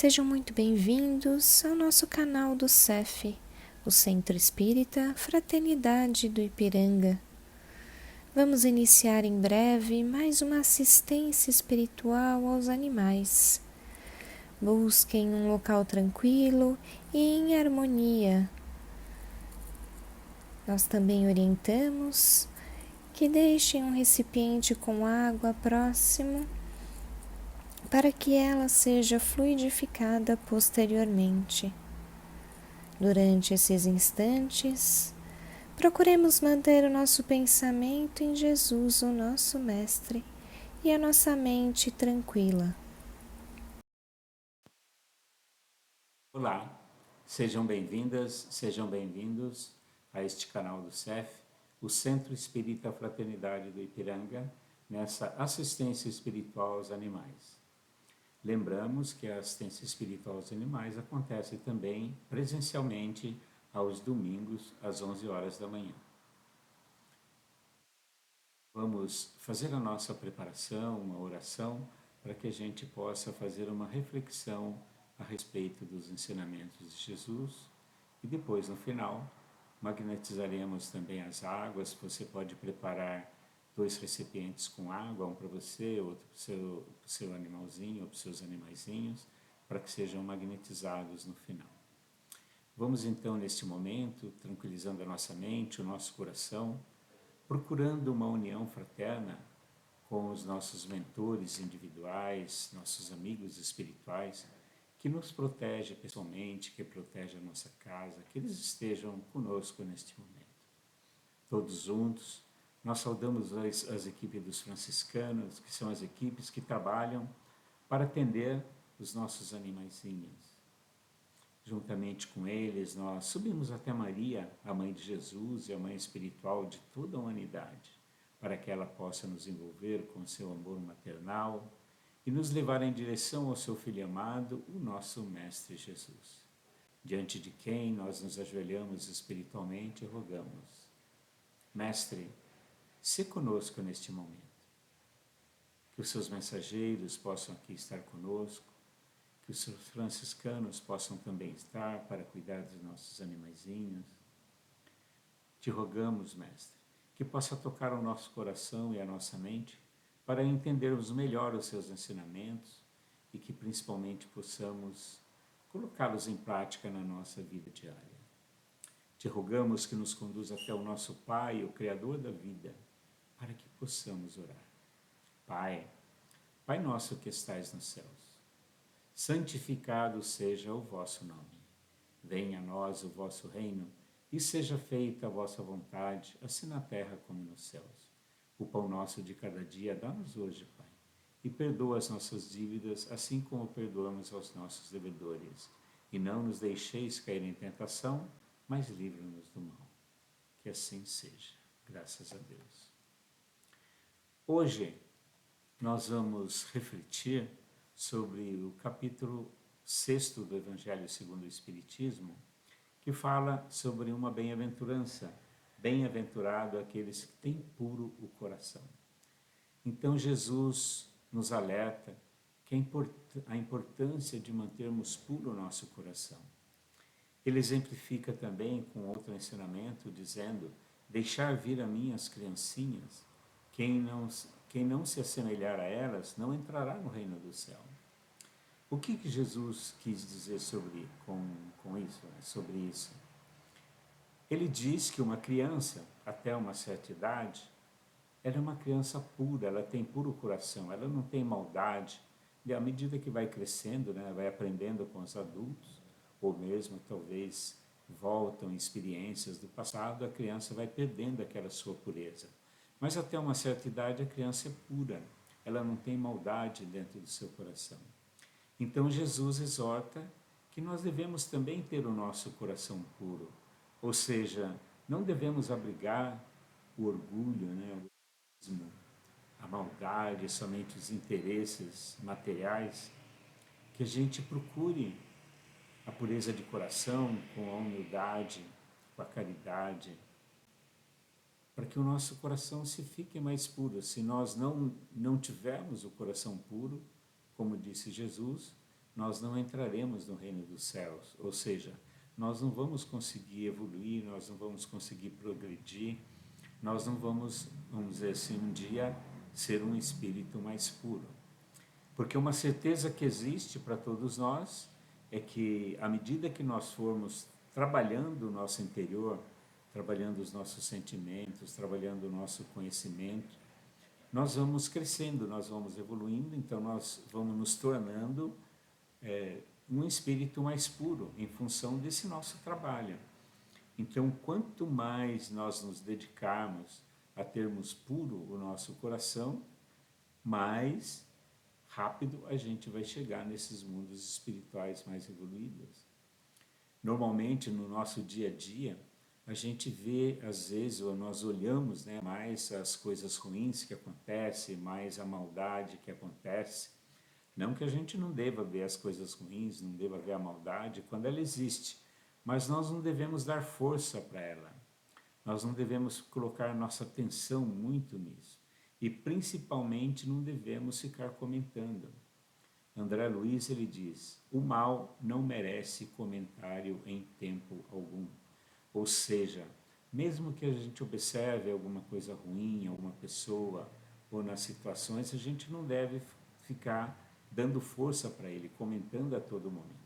Sejam muito bem-vindos ao nosso canal do CEF, o Centro Espírita Fraternidade do Ipiranga. Vamos iniciar em breve mais uma assistência espiritual aos animais. Busquem um local tranquilo e em harmonia. Nós também orientamos que deixem um recipiente com água próximo para que ela seja fluidificada posteriormente. Durante esses instantes, procuremos manter o nosso pensamento em Jesus, o nosso Mestre, e a nossa mente tranquila. Olá, sejam bem-vindas, sejam bem-vindos a este canal do CEF, o Centro Espírita Fraternidade do Ipiranga, nessa assistência espiritual aos animais. Lembramos que a assistência espiritual aos animais acontece também presencialmente aos domingos, às 11 horas da manhã. Vamos fazer a nossa preparação, uma oração, para que a gente possa fazer uma reflexão a respeito dos ensinamentos de Jesus e depois, no final, magnetizaremos também as águas. Você pode preparar 2 recipientes com água, um para você, outro para o seu animalzinho ou para os seus animaizinhos, para que sejam magnetizados no final. Vamos então, neste momento, tranquilizando a nossa mente, o nosso coração, procurando uma união fraterna com os nossos mentores individuais, nossos amigos espirituais, que nos protege pessoalmente, que protege a nossa casa, que eles estejam conosco neste momento. Todos juntos, nós saudamos as equipes dos franciscanos, que são as equipes que trabalham para atender os nossos animaizinhos. Juntamente com eles, nós subimos até Maria, a Mãe de Jesus e a Mãe espiritual de toda a humanidade, para que ela possa nos envolver com seu amor maternal e nos levar em direção ao seu Filho amado, o nosso Mestre Jesus, diante de quem nós nos ajoelhamos espiritualmente e rogamos: Mestre, se conosco neste momento, que os seus mensageiros possam aqui estar conosco, que os seus franciscanos possam também estar para cuidar dos nossos animaizinhos. Te rogamos, Mestre, que possa tocar o nosso coração e a nossa mente para entendermos melhor os seus ensinamentos e que principalmente possamos colocá-los em prática na nossa vida diária. Te rogamos que nos conduza até o nosso Pai, o Criador da vida, para que possamos orar. Pai, Pai nosso que estais nos céus, santificado seja o vosso nome. Venha a nós o vosso reino e seja feita a vossa vontade, assim na terra como nos céus. O pão nosso de cada dia dá-nos hoje, Pai, e perdoa as nossas dívidas, assim como perdoamos aos nossos devedores. E não nos deixeis cair em tentação, mas livra-nos do mal. Que assim seja. Graças a Deus. Hoje nós vamos refletir sobre o capítulo 6 do Evangelho segundo o Espiritismo, que fala sobre uma bem-aventurança. Bem-aventurado aqueles que têm puro o coração. Então Jesus nos alerta que a importância de mantermos puro o nosso coração. Ele exemplifica também com outro ensinamento, dizendo: deixar vir a mim as criancinhas, quem não se assemelhar a elas não entrará no reino do céu. O que Jesus quis dizer sobre isso? Ele diz que uma criança, até uma certa idade, ela é uma criança pura, ela tem puro coração, ela não tem maldade. E à medida que vai crescendo, né, vai aprendendo com os adultos, ou mesmo talvez voltam experiências do passado, a criança vai perdendo aquela sua pureza. Mas até uma certa idade a criança é pura, ela não tem maldade dentro do seu coração. Então Jesus exorta que nós devemos também ter o nosso coração puro, ou seja, não devemos abrigar o orgulho, né, o egoísmo, a maldade, somente os interesses materiais, que a gente procure a pureza de coração com a humildade, com a caridade, para que o nosso coração se fique mais puro. Se nós não tivermos o coração puro, como disse Jesus, nós não entraremos no reino dos céus, ou seja, nós não vamos conseguir evoluir, nós não vamos conseguir progredir, nós não vamos, vamos dizer assim, um dia ser um espírito mais puro. Porque uma certeza que existe para todos nós é que à medida que nós formos trabalhando o nosso interior, trabalhando os nossos sentimentos, trabalhando o nosso conhecimento, nós vamos crescendo, nós vamos evoluindo, então nós vamos nos tornando um espírito mais puro em função desse nosso trabalho. Então, quanto mais nós nos dedicarmos a termos puro o nosso coração, mais rápido a gente vai chegar nesses mundos espirituais mais evoluídos. Normalmente, no nosso dia a dia, a gente vê, às vezes, ou nós olhamos, né, mais as coisas ruins que acontecem, mais a maldade que acontece. Não que a gente não deva ver as coisas ruins, não deva ver a maldade quando ela existe, mas nós não devemos dar força para ela. Nós não devemos colocar nossa atenção muito nisso. E principalmente não devemos ficar comentando. André Luiz ele diz: o mal não merece comentário em tempo algum. Ou seja, mesmo que a gente observe alguma coisa ruim, alguma pessoa ou nas situações, a gente não deve ficar dando força para ele, comentando a todo momento.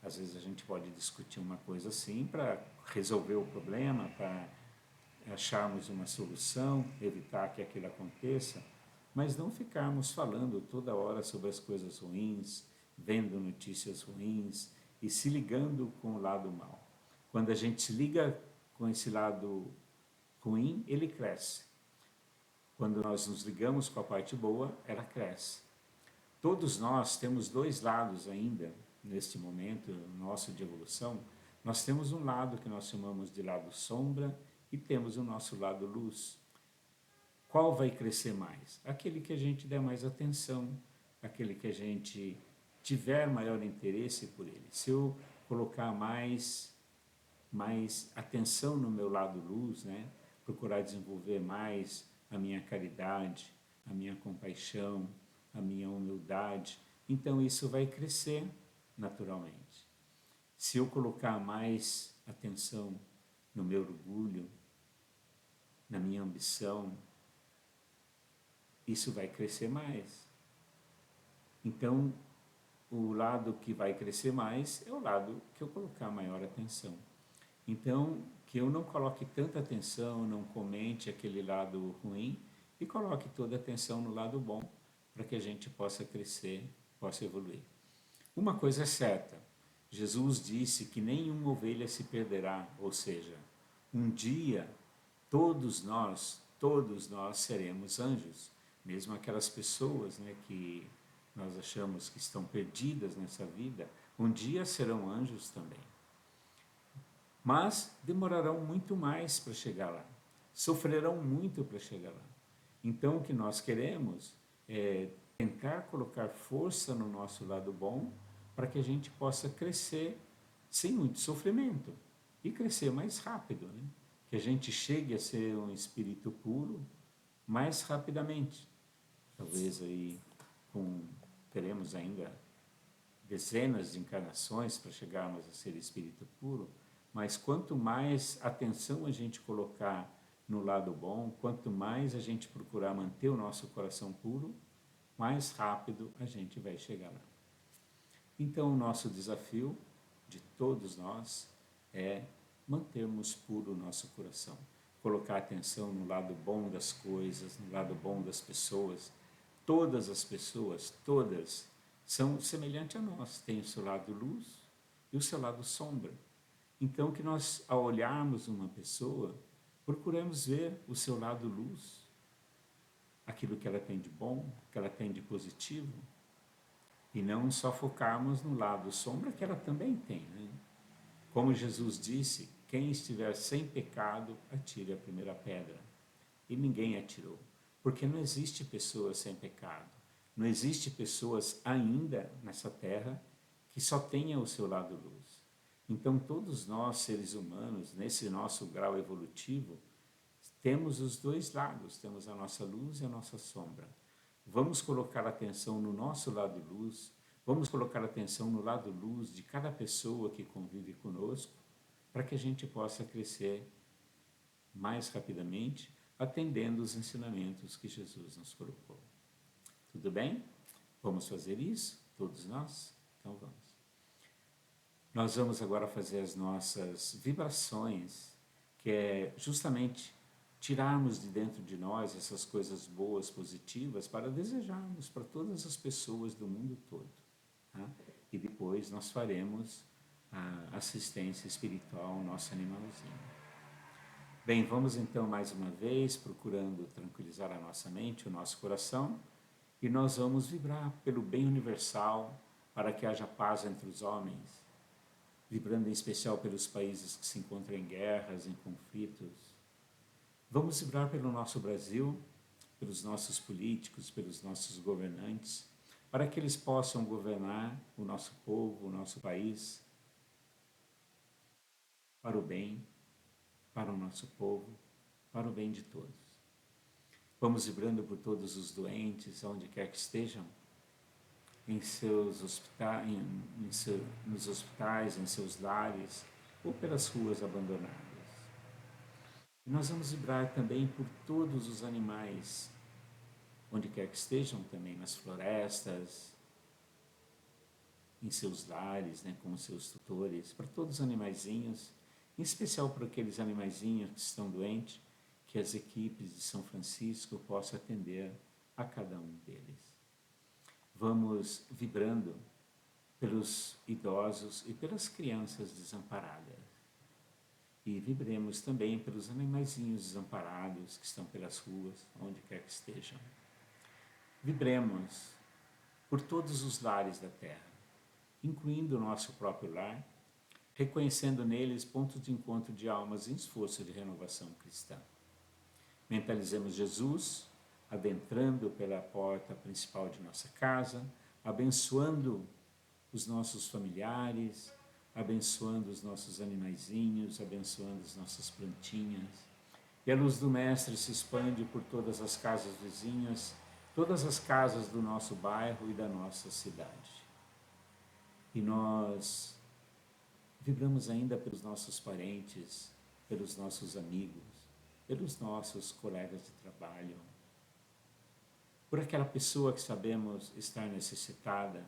Às vezes a gente pode discutir uma coisa assim para resolver o problema, para acharmos uma solução, evitar que aquilo aconteça, mas não ficarmos falando toda hora sobre as coisas ruins, vendo notícias ruins e se ligando com o lado mal. Quando a gente se liga com esse lado ruim, ele cresce. Quando nós nos ligamos com a parte boa, ela cresce. Todos nós temos dois lados ainda, neste momento nosso de evolução. Nós temos um lado que nós chamamos de lado sombra e temos o nosso lado luz. Qual vai crescer mais? Aquele que a gente der mais atenção, aquele que a gente tiver maior interesse por ele. Se eu colocar mais atenção no meu lado luz, né? Procurar desenvolver mais a minha caridade, a minha compaixão, a minha humildade, então isso vai crescer naturalmente. Se eu colocar mais atenção no meu orgulho, na minha ambição, isso vai crescer mais. Então, o lado que vai crescer mais é o lado que eu colocar maior atenção. Então, que eu não coloque tanta atenção, não comente aquele lado ruim e coloque toda a atenção no lado bom, para que a gente possa crescer, possa evoluir. Uma coisa é certa, Jesus disse que nenhuma ovelha se perderá, ou seja, um dia todos nós seremos anjos, mesmo aquelas pessoas, né, que nós achamos que estão perdidas nessa vida, um dia serão anjos também. Mas demorarão muito mais para chegar lá, sofrerão muito para chegar lá. Então o que nós queremos é tentar colocar força no nosso lado bom para que a gente possa crescer sem muito sofrimento e crescer mais rápido, né? Que a gente chegue a ser um espírito puro mais rapidamente. Talvez aí teremos ainda dezenas de encarnações para chegarmos a ser espírito puro, mas quanto mais atenção a gente colocar no lado bom, quanto mais a gente procurar manter o nosso coração puro, mais rápido a gente vai chegar lá. Então, o nosso desafio de todos nós é mantermos puro o nosso coração, colocar atenção no lado bom das coisas, no lado bom das pessoas. Todas as pessoas, todas, são semelhantes a nós, têm o seu lado luz e o seu lado sombra. Então, que nós, ao olharmos uma pessoa, procuramos ver o seu lado luz, aquilo que ela tem de bom, que ela tem de positivo, e não só focarmos no lado sombra que ela também tem, né? Como Jesus disse, quem estiver sem pecado, atire a primeira pedra. E ninguém atirou, porque não existe pessoas sem pecado. Não existe pessoas ainda nessa terra que só tenha o seu lado luz. Então todos nós, seres humanos, nesse nosso grau evolutivo, temos os dois lados, temos a nossa luz e a nossa sombra. Vamos colocar atenção no nosso lado luz, Vamos colocar atenção no lado luz de cada pessoa que convive conosco, para que a gente possa crescer mais rapidamente, atendendo os ensinamentos que Jesus nos colocou. Tudo bem? Vamos fazer isso? Todos nós? Então vamos. Nós vamos agora fazer as nossas vibrações, que é justamente tirarmos de dentro de nós essas coisas boas, positivas, para desejarmos para todas as pessoas do mundo todo. Tá? E depois nós faremos a assistência espiritual ao nosso animalzinho. Bem, vamos então mais uma vez procurando tranquilizar a nossa mente, o nosso coração, e nós vamos vibrar pelo bem universal para que haja paz entre os homens, vibrando em especial pelos países que se encontram em guerras, em conflitos. Vamos vibrar pelo nosso Brasil, pelos nossos políticos, pelos nossos governantes, para que eles possam governar o nosso povo, o nosso país, para o bem, para o nosso povo, para o bem de todos. Vamos vibrando por todos os doentes, onde quer que estejam, em seus hospitais, nos hospitais, em seus lares, ou pelas ruas abandonadas. E nós vamos vibrar também por todos os animais, onde quer que estejam, também nas florestas, em seus lares, né, com os seus tutores, para todos os animaizinhos, em especial para aqueles animaizinhos que estão doentes, que as equipes de São Francisco possam atender a cada um deles. Vamos vibrando pelos idosos e pelas crianças desamparadas. E vibremos também pelos animaizinhos desamparados que estão pelas ruas, onde quer que estejam. Vibremos por todos os lares da Terra, incluindo o nosso próprio lar, reconhecendo neles pontos de encontro de almas em esforço de renovação cristã. Mentalizemos Jesus adentrando pela porta principal de nossa casa, abençoando os nossos familiares, abençoando os nossos animaizinhos, abençoando as nossas plantinhas. E a luz do Mestre se expande por todas as casas vizinhas, todas as casas do nosso bairro e da nossa cidade. E nós vibramos ainda pelos nossos parentes, pelos nossos amigos, pelos nossos colegas de trabalho, por aquela pessoa que sabemos estar necessitada,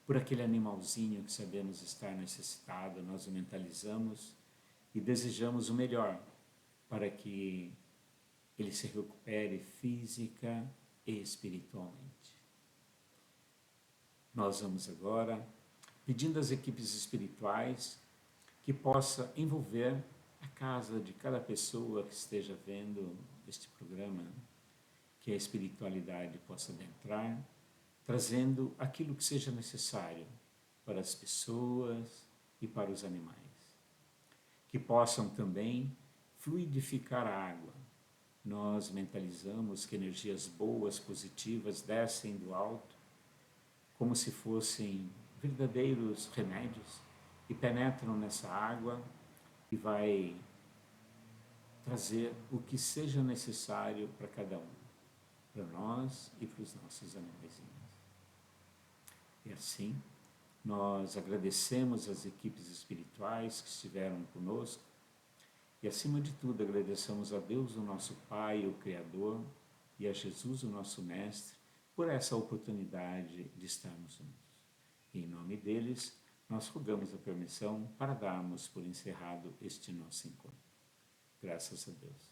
por aquele animalzinho que sabemos estar necessitado. Nós o mentalizamos e desejamos o melhor para que ele se recupere física e espiritualmente. Nós vamos agora pedindo às equipes espirituais que possa envolver a casa de cada pessoa que esteja vendo este programa, que a espiritualidade possa adentrar, trazendo aquilo que seja necessário para as pessoas e para os animais. Que possam também fluidificar a água. Nós mentalizamos que energias boas, positivas, descem do alto, como se fossem verdadeiros remédios, e penetram nessa água e vai trazer o que seja necessário para cada um, para nós e para os nossos animaizinhos. E assim, nós agradecemos as equipes espirituais que estiveram conosco e, acima de tudo, agradecemos a Deus, o nosso Pai, o Criador, e a Jesus, o nosso Mestre, por essa oportunidade de estarmos juntos. E, em nome deles, nós rogamos a permissão para darmos por encerrado este nosso encontro. Graças a Deus.